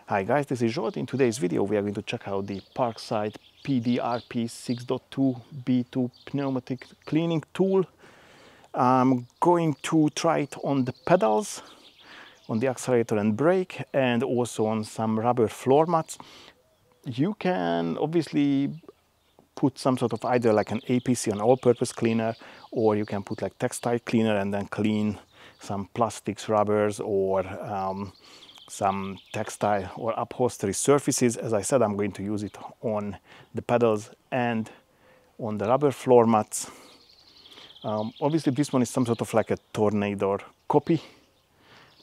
Hi guys, this is Zsolt. In today's video we are going to check out the Parkside PDRP 6.2 B2 pneumatic cleaning tool. I'm going to try it on the pedals, on the accelerator and brake, and also on some rubber floor mats. You can obviously put some sort of either like an APC, an all-purpose cleaner, or you can put like textile cleaner and then clean some plastics, rubbers, or some textile or upholstery surfaces. As I said, I'm going to use it on the pedals and on the rubber floor mats. Obviously this one is some sort of like a Tornado copy.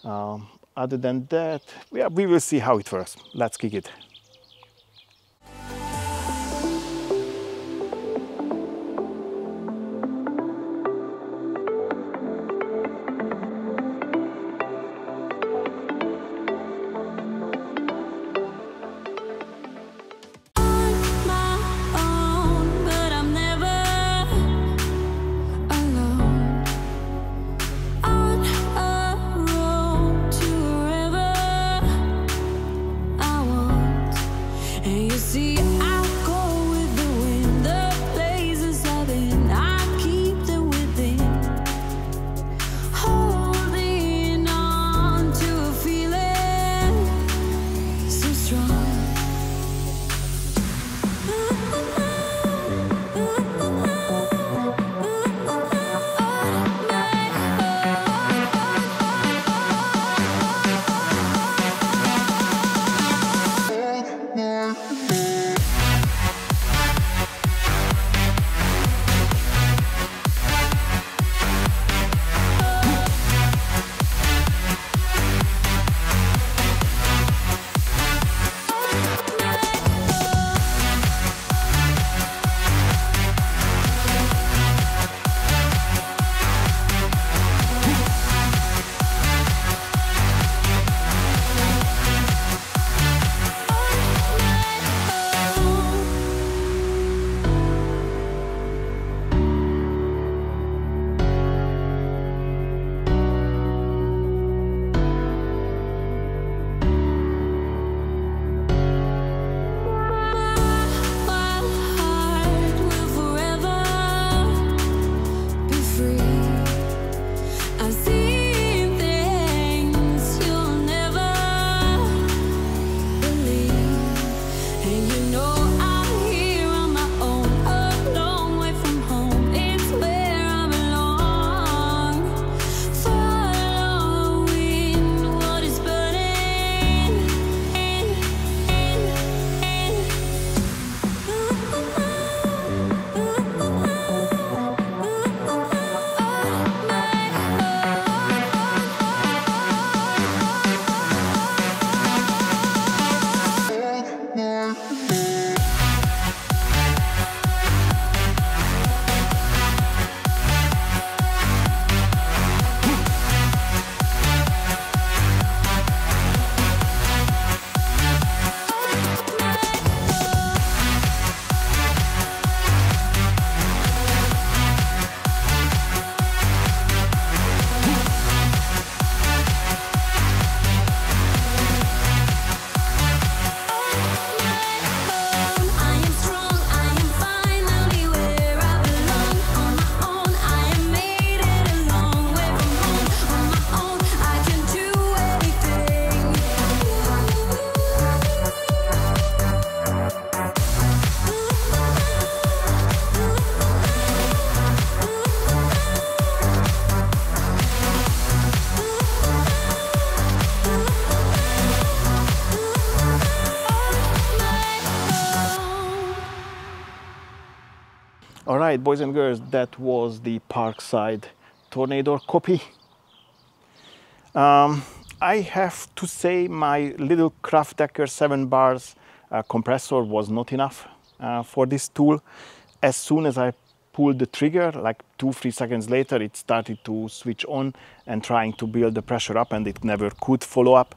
Other than that, we will see how it works. Let's kick it. All right, boys and girls, that was the Parkside Tornado copy. I have to say my little Craft Decker 7 bars compressor was not enough for this tool. As soon as I pulled the trigger, like 2-3 seconds later, it started to switch on and trying to build the pressure up, and it never could follow up.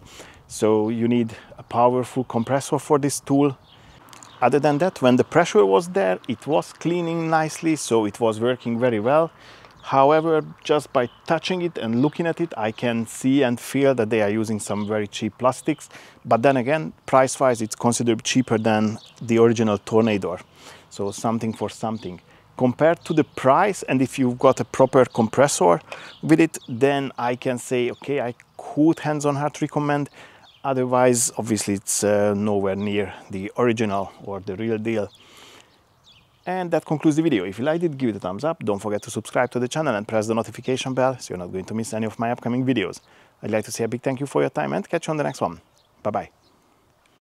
So you need a powerful compressor for this tool. Other than that, when the pressure was there, it was cleaning nicely, so it was working very well. However, just by touching it and looking at it, I can see and feel that they are using some very cheap plastics. But then again, price-wise, it's considerably cheaper than the original Tornador. So something for something. Compared to the price, and if you've got a proper compressor with it, then I can say, okay, I could hands-on heart recommend. Otherwise, obviously, it's nowhere near the original or the real deal. And that concludes the video. If you liked it, give it a thumbs up. Don't forget to subscribe to the channel and press the notification bell so you're not going to miss any of my upcoming videos. I'd like to say a big thank you for your time and catch you on the next one. Bye-bye.